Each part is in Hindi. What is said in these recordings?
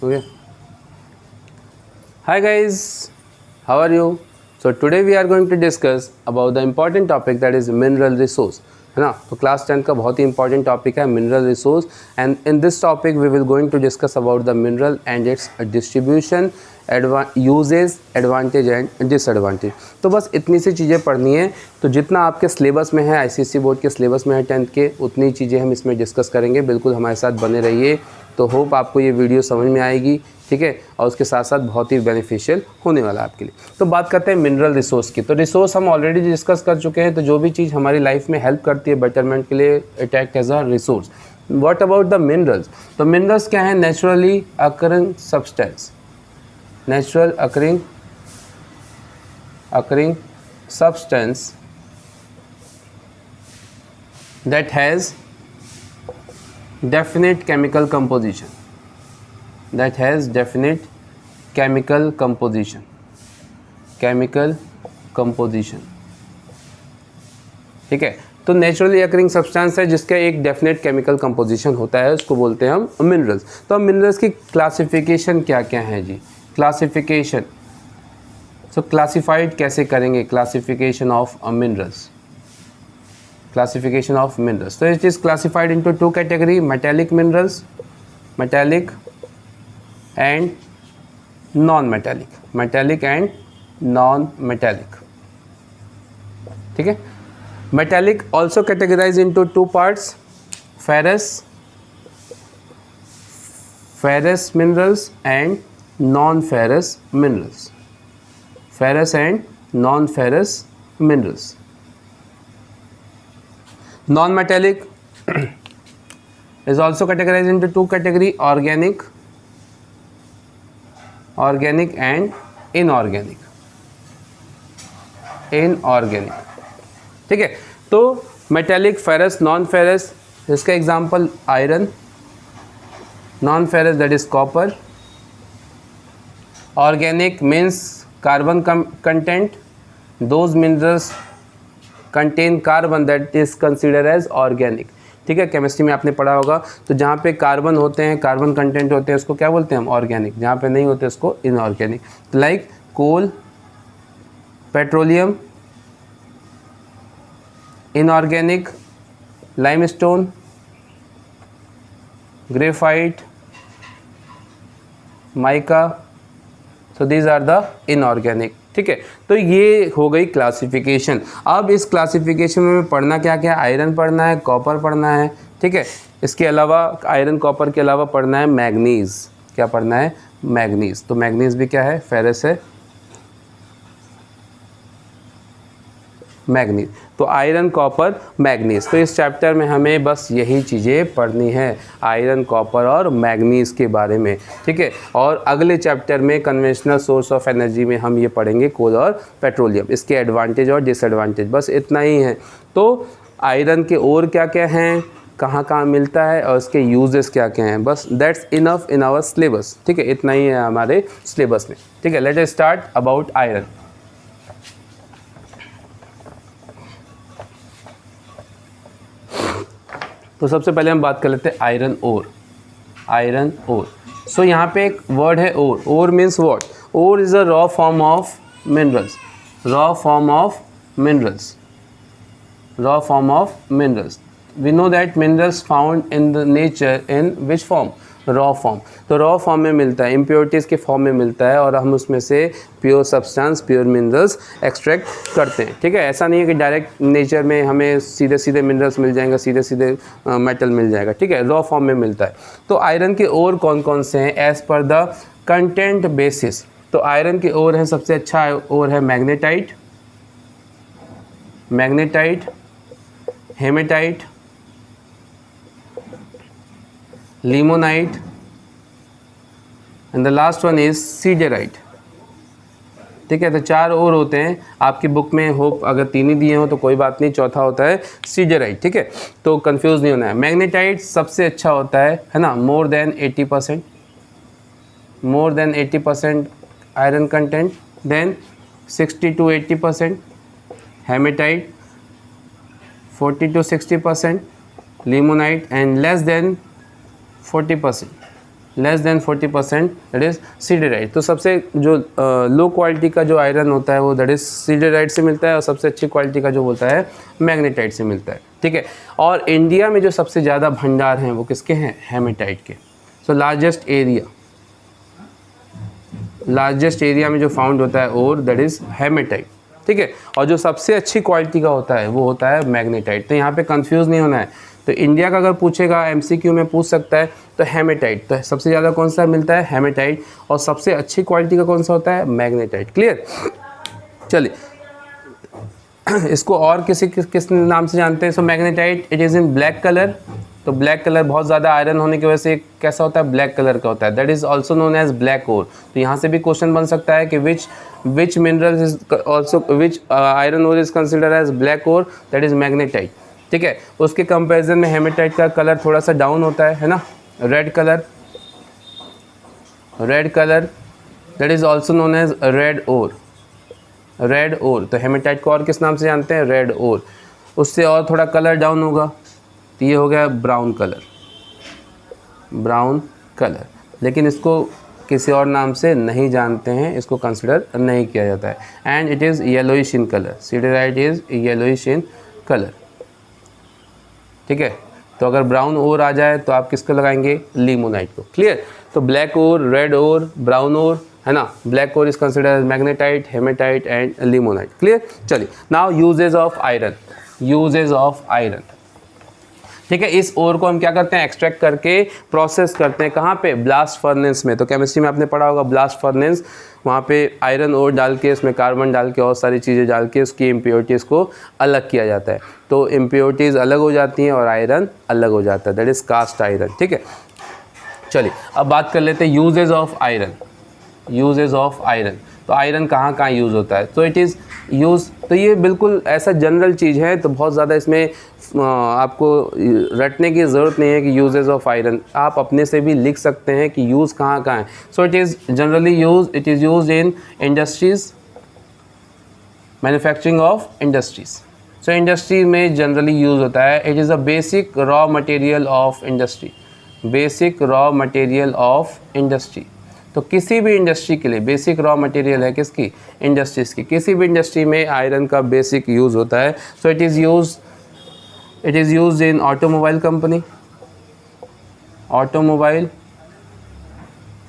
Okay. Hi guys, how are you? So today we are going to discuss about the important topic that is mineral resource, है ना. तो क्लास 10 का बहुत ही इंपॉर्टेंट टॉपिक है mineral resource, and in this topic we will going to discuss about the mineral and its distribution, uses, advantage and disadvantage. तो बस इतनी सी चीज़ें पढ़नी है. तो जितना आपके सिलेबस में है, आईसीएसई बोर्ड के सिलेबस में है 10th के, उतनी चीज़ें हम इसमें डिस्कस करेंगे. बिल्कुल हमारे साथ बने रहिए. तो होप आपको ये वीडियो समझ में आएगी, ठीक है, और उसके साथ साथ बहुत ही बेनिफिशियल होने वाला है आपके लिए. तो बात करते हैं मिनरल रिसोर्स की. तो रिसोर्स हम ऑलरेडी डिस्कस कर चुके हैं. तो जो भी चीज़ हमारी लाइफ में हेल्प करती है बेटरमेंट के लिए, it act as a resource. What about the minerals? तो मिनरल्स क्या है? Naturally occurring substance, natural occurring substance that has definite chemical composition, ठीक है. तो नेचुरली अकरिंग सब्सटेंस है जिसका एक डेफिनेट केमिकल कंपोजिशन होता है, उसको बोलते हैं हम मिनरल्स. तो अब मिनरल्स की क्लासिफिकेशन क्या क्या है जी? क्लासिफिकेशन, सो क्लासिफाइड कैसे करेंगे? Classification of minerals, classification of minerals. So it is classified into two category: metallic minerals, metallic and non-metallic, metallic and non-metallic. ठीक है. metallic also categorized into two parts: ferrous minerals and non-ferrous minerals, ferrous and non-ferrous minerals. Non-metallic is also categorized into two category: organic and inorganic. ठीक है. तो मेटेलिक, फेरस, नॉन फेरस, इसका example iron. Non ferrous that is copper. Organic means carbon content. Those minerals contain carbon that is consider as organic. ठीक है, केमिस्ट्री में आपने पढ़ा होगा. तो जहाँ पे कार्बन होते हैं, कार्बन कंटेंट होते हैं, उसको क्या बोलते हैं हम? ऑर्गेनिक. जहाँ पे नहीं होते उसको inorganic. Like coal, petroleum. Inorganic limestone, graphite, mica. So these are the inorganic. ठीक है. तो ये हो गई क्लासिफिकेशन. अब इस क्लासिफिकेशन में पढ़ना क्या क्या? आयरन पढ़ना है, कॉपर पढ़ना है. ठीक है. इसके अलावा आयरन कॉपर के अलावा पढ़ना है मैग्नीज. क्या पढ़ना है? मैग्नीज. तो मैग्नीज भी क्या है? फेरस है. मैग्नीज. तो आयरन, कॉपर, मैग्नीज. तो इस चैप्टर में हमें बस यही चीज़ें पढ़नी है, आयरन, कॉपर और मैग्नीज के बारे में. ठीक है. और अगले चैप्टर में कन्वेंशनल सोर्स ऑफ एनर्जी में हम ये पढ़ेंगे कोल और पेट्रोलियम, इसके एडवांटेज और डिसएडवांटेज. बस इतना ही है. तो आयरन के और क्या क्या हैं, कहाँ कहाँ मिलता है, और इसके यूजेस क्या क्या हैं. बस that's enough in our syllabus. ठीक है, इतना ही है हमारे सिलेबस में. ठीक है. Let us start about iron. तो सबसे पहले हम बात कर लेते हैं आयरन ओर. Iron ore. सो यहाँ पे एक वर्ड है ore. Ore means what? Ore is a raw form of minerals. Raw form of minerals. Raw form of minerals. We know that minerals found in the nature in which form? Raw form. तो रॉ फॉर्म में मिलता है, इम्प्योरिटीज़ के फॉर्म में मिलता है, और हम उसमें से pure substance, pure minerals extract करते हैं. ठीक है. ऐसा नहीं है कि डायरेक्ट नेचर में हमें सीधे सीधे मिनरल्स मिल जाएंगे, सीधे सीधे मेटल मिल जाएगा. ठीक है. रॉ फॉर्म में मिलता है. तो आयरन के और कौन कौन से हैं एज पर द कंटेंट बेसिस? तो आयरन के और है, सबसे अच्छा और है magnetite, hematite, limonite, and the last one is siderite. ठीक है. तो चार और होते हैं आपकी बुक में. होप अगर तीन ही दिए हो तो कोई बात नहीं, चौथा होता है सीडेराइट. ठीक है. तो कंफ्यूज नहीं होना है. मैग्नेटाइट सबसे अच्छा होता है ना, more than 80% iron content. Then 60 to 80%. Hematite 40 to 60%. Limonite and less than 40%. Less than 40% that is siderite. तो सबसे जो लो क्वालिटी का जो आयरन होता है वो दैट इज़ सिडराइट से मिलता है, और सबसे अच्छी क्वालिटी का जो होता है मैग्नेटाइट से मिलता है, ठीक है। और इंडिया में जो सबसे ज़्यादा भंडार हैं वो किसके हैं? हेमेटाइट के। सो लार्जेस्ट एरिया में जो फाउंड होता है और दैट इज़ हेमेटाइट, ठीक है। और जो सबसे अच्छी क्वालिटी का होता है वो होता है मैग्नेटाइट। तो यहाँ पे कंफ्यूज नहीं होना है। तो इंडिया का अगर पूछेगा MCQ में पूछ सकता है तो हेमेटाइट, तो सबसे ज़्यादा कौन सा मिलता है? हेमेटाइट। और सबसे अच्छी क्वालिटी का कौन सा होता है? मैग्नेटाइट। क्लियर? चलिए इसको और किस नाम से जानते हैं? So magnetite it is in black colour. तो ब्लैक कलर बहुत ज़्यादा आयरन होने की वजह से कैसा होता है? ब्लैक कलर का होता है। That is also known as black ore. तो यहाँ से भी क्वेश्चन बन सकता है कि which mineral is also which iron ore is consider as black ore? That is magnetite, ठीक है। उसके कंपैरिजन में हेमेटाइट का कलर थोड़ा सा डाउन होता है ना, red colour that is also known as red ore. तो हेमेटाइट को और किस नाम से जानते हैं? Red ore. उससे और थोड़ा कलर डाउन होगा तो ये हो गया ब्राउन कलर, लेकिन इसको किसी और नाम से नहीं जानते हैं, इसको कंसिडर नहीं किया जाता है। And it is yellowish in colour, सिडराइट is yellowish in colour, ठीक है। तो अगर ब्राउन ओर आ जाए तो आप किसको लगाएंगे? लिमोनाइट को। क्लियर? तो black ore, red ore, brown ore, है ना। Black ore is consider as magnetite, hematite and limonite. Clear? चलिए नाउ यूजेज ऑफ आयरन, ठीक है। इस ओर को हम क्या करते हैं? एक्सट्रैक्ट करके प्रोसेस करते हैं। कहाँ पे? ब्लास्ट फर्नेस में। तो केमिस्ट्री में आपने पढ़ा होगा ब्लास्ट फर्नेस, वहाँ पे आयरन ओर डाल के उसमें कार्बन डाल के और सारी चीज़ें डाल के उसकी इम्प्योरिटीज़ को अलग किया जाता है। तो इम्प्योरिटीज़ अलग हो जाती हैं और आयरन अलग हो जाता है, दैट इज़ कास्ट आयरन, ठीक है। चलिए अब बात कर लेते हैं यूजेज ऑफ आयरन। तो आयरन कहाँ कहाँ यूज़ होता है? तो इट इज़ यूज़, तो ये बिल्कुल ऐसा जनरल चीज़ है, तो बहुत ज़्यादा इसमें आपको रटने की ज़रूरत नहीं है कि यूजेस ऑफ आयरन, आप अपने से भी लिख सकते हैं कि यूज़ कहाँ कहाँ है। सो it is generally use in industries, manufacturing of industries. So industry में जनरली यूज़ होता है। It is a basic raw material of industry, तो किसी भी इंडस्ट्री के लिए बेसिक रॉ मटेरियल है किसकी? इंडस्ट्रीज़ की। किसी भी इंडस्ट्री में आयरन का बेसिक यूज़ होता है। सो it is used in automobile company,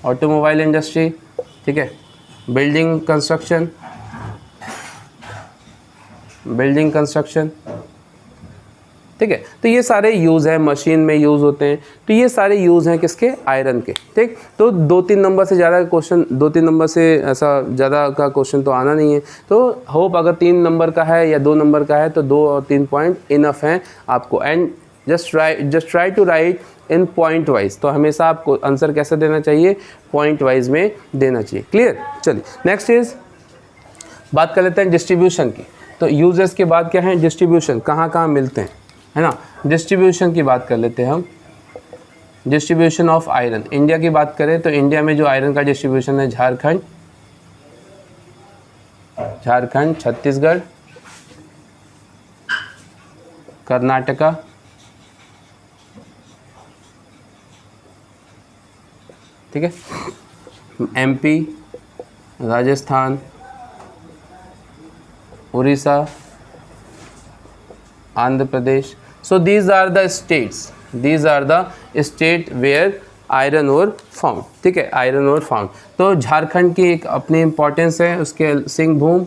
automobile industry, ठीक है। बिल्डिंग कंस्ट्रक्शन, ठीक है। तो ये सारे यूज़ हैं, मशीन में यूज़ होते हैं। तो ये सारे यूज़ हैं किसके? आयरन के, ठीक। तो 2-3 नंबर से ज़्यादा क्वेश्चन, 2-3 नंबर से ऐसा ज़्यादा का क्वेश्चन तो आना नहीं है। तो होप अगर 3 नंबर का है या 2 नंबर का है तो 2 और 3 पॉइंट इनफ हैं आपको। And just try to write in point wise. तो हमेशा आपको आंसर कैसे देना चाहिए? पॉइंट वाइज में देना चाहिए। क्लियर? चलिए नेक्स्ट इज बात कर लेते हैं डिस्ट्रीब्यूशन की। तो यूजेस के बाद क्या है? डिस्ट्रीब्यूशन, कहाँ कहाँ मिलते हैं, है ना। डिस्ट्रीब्यूशन की बात कर लेते हैं हम। डिस्ट्रीब्यूशन ऑफ आयरन, इंडिया की बात करें तो इंडिया में जो आयरन का डिस्ट्रीब्यूशन है, झारखंड, छत्तीसगढ़, कर्नाटका, ठीक है, MP, Rajasthan, Orissa, Andhra Pradesh. So these are the state where iron ore found, ठीक है, आयरन ओर फाउंड। तो झारखंड की एक अपनी इम्पोर्टेंस है, उसके सिंहभूम,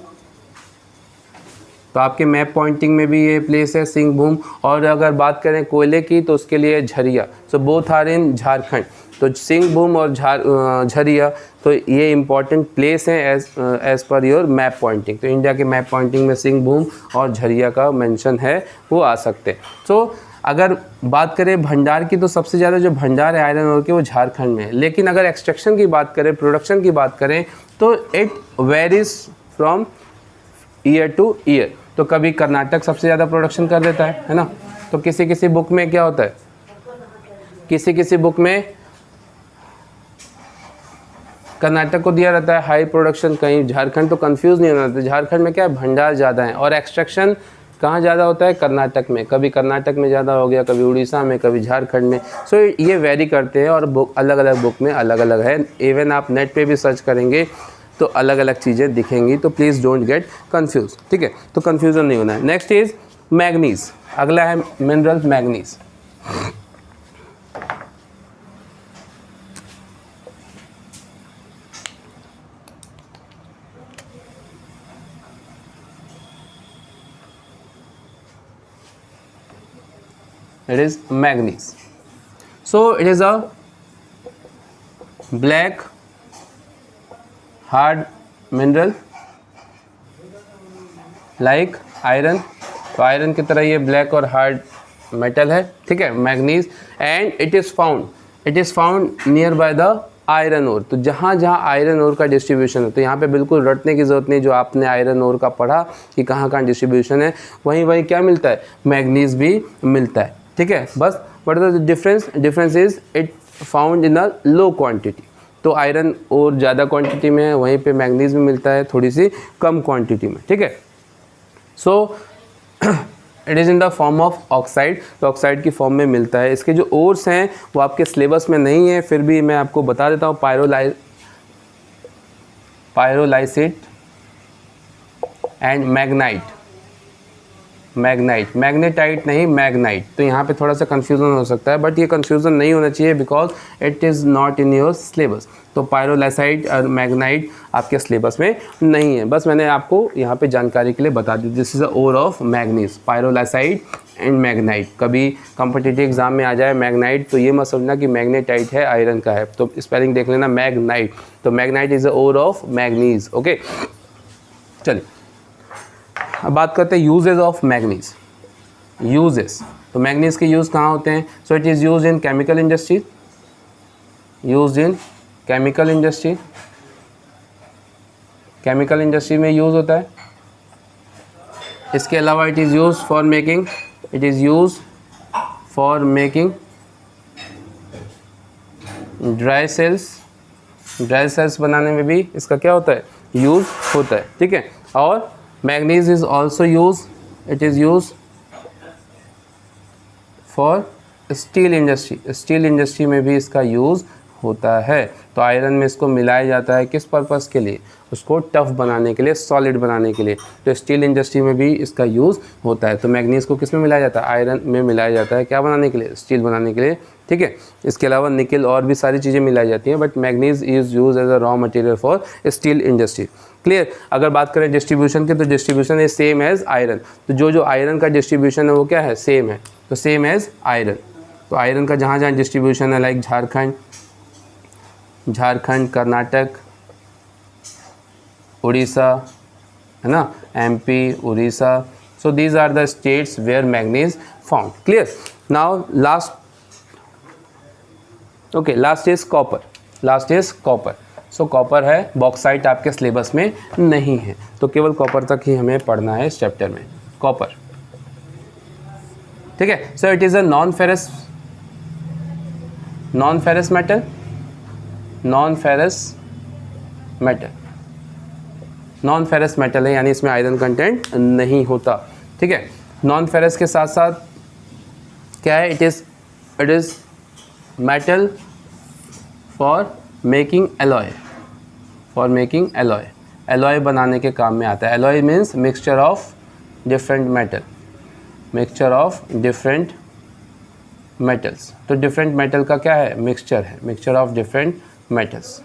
तो आपके मैप पॉइंटिंग में भी ये प्लेस है सिंहभूम। और अगर बात करें कोयले की तो उसके लिए Jharia. So both are in Jharkhand. तो सिंहभूम और झरिया, तो ये इंपॉर्टेंट प्लेस हैं as per your map pointing. तो इंडिया के मैप पॉइंटिंग में सिंहभूम और झरिया का मेंशन है, वो आ सकते हैं। सो अगर बात करें भंडार की तो सबसे ज़्यादा जो भंडार है आयरन ओर के वो झारखंड में है। लेकिन अगर एक्सट्रैक्शन की बात करें, प्रोडक्शन की बात करें तो it varies from year two year. तो कभी कर्नाटक सबसे ज़्यादा प्रोडक्शन कर देता है ना। तो किसी बुक में क्या होता है, किसी बुक में कर्नाटक को दिया रहता है हाई प्रोडक्शन, कहीं झारखंड। तो कंफ्यूज नहीं होना, तो झारखंड में क्या है, भंडार ज़्यादा है और एक्सट्रैक्शन कहाँ ज़्यादा होता है? कर्नाटक में, कभी कर्नाटक में ज़्यादा हो गया, कभी उड़ीसा में, कभी झारखंड में। सो ये वेरी करते हैं और बुक अलग अलग बुक में अलग अलग है। इवन आप नेट पे भी सर्च करेंगे तो अलग अलग चीज़ें दिखेंगी, तो प्लीज़ डोंट गेट कन्फ्यूज, ठीक है? तो कन्फ्यूज़न नहीं होना है। नेक्स्ट इज मैग्नीज, अगला है mineral manganese. It is manganese. So it is a black hard mineral like iron. तो आयरन की तरह ये ब्लैक और हार्ड मेटल है, ठीक है, manganese. And it is found near by the iron ore. तो जहाँ जहाँ आयरन ओर का डिस्ट्रीब्यूशन है, तो यहाँ पे बिल्कुल रटने की ज़रूरत नहीं, जो आपने आयरन ओर का पढ़ा कि कहाँ कहाँ डिस्ट्रीब्यूशन है, वहीं वहीं क्या मिलता है? मैग्नीज भी मिलता है, ठीक है। बस what is the difference is it found in a low quantity. तो आयरन और ज़्यादा क्वांटिटी में है, वहीं पे मैग्नीज भी मिलता है थोड़ी सी कम क्वांटिटी में, ठीक है। सो it is in the form of oxide, तो ऑक्साइड की फॉर्म में मिलता है। इसके जो ओर्स हैं वो आपके सिलेबस में नहीं है, फिर भी मैं आपको बता देता हूँ। पायरोलाइसिट एंड मैग्नेटाइट नहीं, मैग्नाइट। तो यहाँ पे थोड़ा सा कन्फ्यूज़न हो सकता है, बट ये कन्फ्यूज़न नहीं होना चाहिए because it is not in your syllabus. तो पायरोलाइसाइट और मैग्नाइट आपके सिलेबस में नहीं है, बस मैंने आपको यहाँ पे जानकारी के लिए बता दी। This is a ore of manganese, pyrolusite and manganite. कभी कॉम्पिटिटिव एग्जाम में आ जाए मैग्नाइट, तो ये मत समझना कि मैग्नेटाइट है, आयरन का है, तो स्पेलिंग देख लेना, मैग्नाइट। तो magnetite is a ore of manganese, okay. चलिए अब बात करते हैं यूजेज ऑफ मैग्नीज। यूजेस, तो मैग्नीज के यूज़ कहाँ होते हैं? So it is use in chemical industry, chemical industry में यूज़ होता है। इसके अलावा it is use for making dry cells बनाने में भी इसका क्या होता है? यूज़ होता है, ठीक है। और manganese is also use for steel industry में भी इसका यूज़ होता है। तो आयरन में इसको मिलाया जाता है, किस पर्पज़ के लिए? उसको टफ बनाने के लिए, सॉलिड बनाने के लिए। तो स्टील इंडस्ट्री में भी इसका यूज़ होता है। तो मैग्नीज को किस में मिलाया जाता है? आयरन में मिलाया जाता है, क्या बनाने के लिए? स्टील बनाने के लिए, ठीक है। इसके अलावा निकल और भी सारी चीज़ें मिलाई जाती हैं, but manganese is use as a raw material for steel industry. Clear. अगर बात करें डिस्ट्रीब्यूशन की, तो distribution is same as iron. तो जो आयरन का डिस्ट्रीब्यूशन है वो क्या है? सेम है, तो सेम एज आयरन। तो आयरन का जहाँ जहाँ डिस्ट्रीब्यूशन है, लाइक झारखंड, कर्नाटक, उड़ीसा, है ना, MP, Orissa. So these are the states where manganese found. Clear. Now last is copper. So copper है, बॉक्साइट आपके सिलेबस में नहीं है, तो केवल कॉपर तक ही हमें पढ़ना है इस चैप्टर में, कॉपर, ठीक है। सो it is a non ferrous metal है, यानी इसमें आयरन कंटेंट नहीं होता, ठीक है। नॉन फेरस के साथ साथ क्या है? It is metal for making alloy बनाने के काम में आता है। Alloy means mixture of different metals. तो डिफरेंट मेटल का क्या है? मिक्सचर ऑफ डिफरेंट मेटल्स,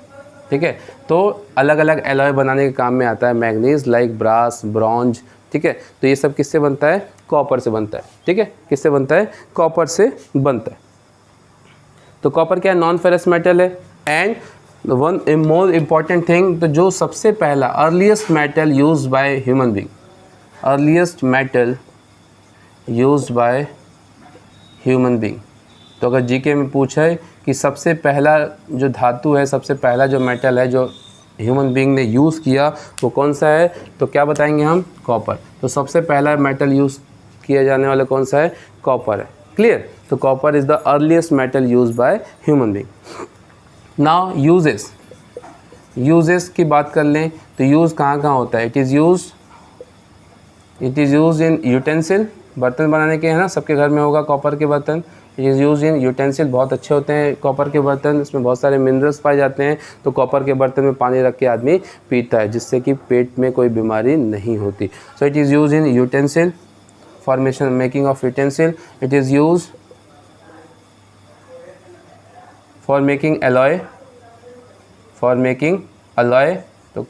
ठीक है। तो अलग अलग एलॉय बनाने के काम में आता है मैग्नीज, लाइक ब्रास, ब्रॉन्ज, ठीक है। तो ये सब किससे बनता है? कॉपर से बनता है, ठीक है। किससे बनता है? कॉपर से बनता है। तो कॉपर क्या है? नॉन फेरस मेटल है। And one more important thing, तो जो सबसे पहला earliest metal use by human being, तो अगर जीके में पूछा है कि सबसे पहला जो धातु है, सबसे पहला जो मेटल है जो ह्यूमन बीइंग ने यूज़ किया, वो कौन सा है? तो क्या बताएंगे हम? कॉपर। तो सबसे पहला मेटल यूज़ किया जाने वाला कौन सा है? कॉपर है। क्लियर। तो copper is the earliest metal use by human being. Now uses की बात कर लें, तो यूज़ कहाँ कहाँ होता है? It is use it is use in utensil, बर्तन बनाने के, है ना, सबके घर में होगा कॉपर के बर्तन। It is use in utensil, बहुत अच्छे होते हैं कॉपर के बर्तन, इसमें बहुत सारे मिनरल्स पाए जाते हैं। तो कॉपर के बर्तन में पानी रख के आदमी पीता है, जिससे कि पेट में कोई बीमारी नहीं होती। सो it is use in utensil, formation making of utensil. It is use for making alloy, for making alloy. तो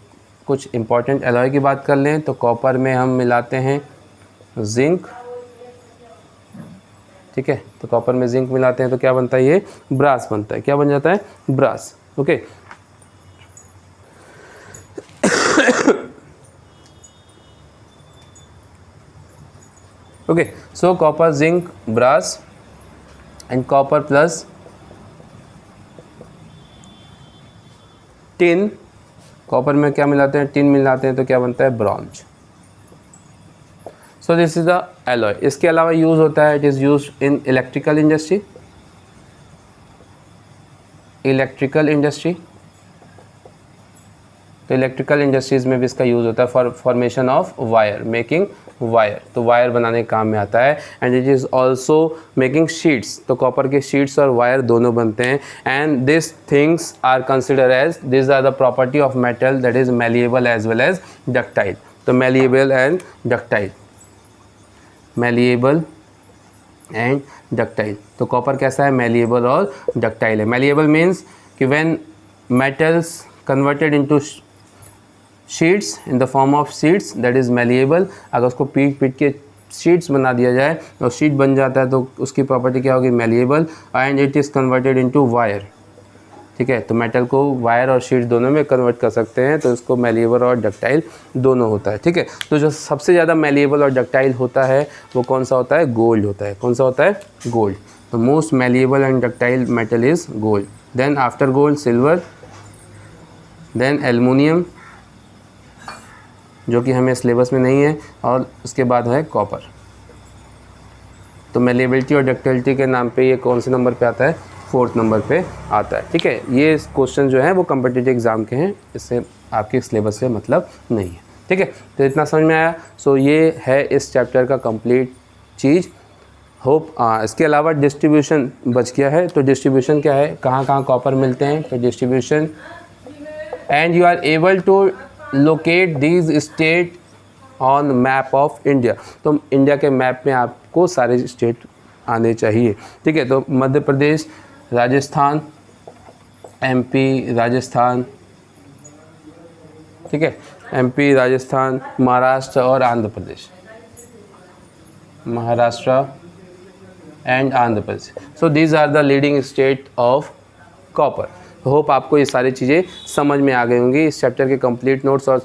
कुछ इंपॉर्टेंट अलॉय की बात कर लें तो कॉपर में हम मिलाते हैं जिंक, ठीक है। तो कॉपर में जिंक मिलाते हैं तो क्या बनता है, ये ब्रास बनता है। क्या बन जाता है, brass. Okay, okay, so copper, zinc, brass and copper plus tin. Copper में क्या मिलाते हैं, टिन मिलाते हैं तो क्या बनता है, bronze. So this is the alloy. इसके अलावा यूज होता है, it is use in electrical industry, electrical industry. तो इलेक्ट्रिकल इंडस्ट्रीज़ में भी इसका यूज़ होता है for formation of wire, making wire. तो वायर बनाने के काम में आता है। And it is also making sheets. तो कॉपर के शीट्स और वायर दोनों बनते हैं। And this things are consider as, this are the property of metal that is malleable as well as ductile. तो malleable and ductile, malleable and ductile. तो कॉपर कैसा है, मैलिएबल और डक्टाइल है। मैलिएबल मीन्स कि when metals converted into sheets in the form of sheets, that is malleable. अगर उसको पीट के शीट्स बना दिया जाए और शीट बन जाता है तो उसकी प्रॉपर्टी क्या होगी, malleable. And it is converted into wire, ठीक है। तो मेटल को वायर और शीट दोनों में कन्वर्ट कर सकते हैं, तो इसको मैलिएबल और डक्टाइल दोनों होता है, ठीक है। तो जो सबसे ज़्यादा मैलिएबल और डक्टाइल होता है वो कौन सा होता है, गोल्ड होता है। कौन सा होता है, गोल्ड। तो most malleable and ductile metal is gold. Then after gold silver, then aluminium जो कि हमें सिलेबस में नहीं है, और उसके बाद है कॉपर। तो मैलिएबिलिटी और डक्टिलिटी के नाम पे ये कौन से नंबर पे आता है, 4th नंबर पे आता है, ठीक है। ये क्वेश्चन जो है वो कम्पिटिटिव एग्जाम के हैं, इससे आपके सिलेबस से मतलब नहीं है, ठीक है। तो इतना समझ में आया। सो ये है इस चैप्टर का कंप्लीट चीज़। होप इसके अलावा डिस्ट्रीब्यूशन बच गया है। तो डिस्ट्रीब्यूशन क्या है, कहाँ कहाँ कॉपर मिलते हैं, तो distribution, and you are able to locate these state on map of India. तो इंडिया के मैप में आपको सारे स्टेट आने चाहिए, ठीक है। तो मध्य प्रदेश, राजस्थान, एमपी, राजस्थान, ठीक है, एमपी, राजस्थान, महाराष्ट्र और Andhra Pradesh, Maharashtra and Andhra Pradesh. So these are the leading state of copper. Hope आपको ये सारी चीज़ें समझ में आ गई होंगी। इस चैप्टर के कंप्लीट नोट्स और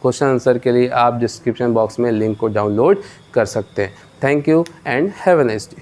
क्वेश्चन आंसर के लिए आप डिस्क्रिप्शन बॉक्स में लिंक को डाउनलोड कर सकते हैं। Thank you and have a nice day.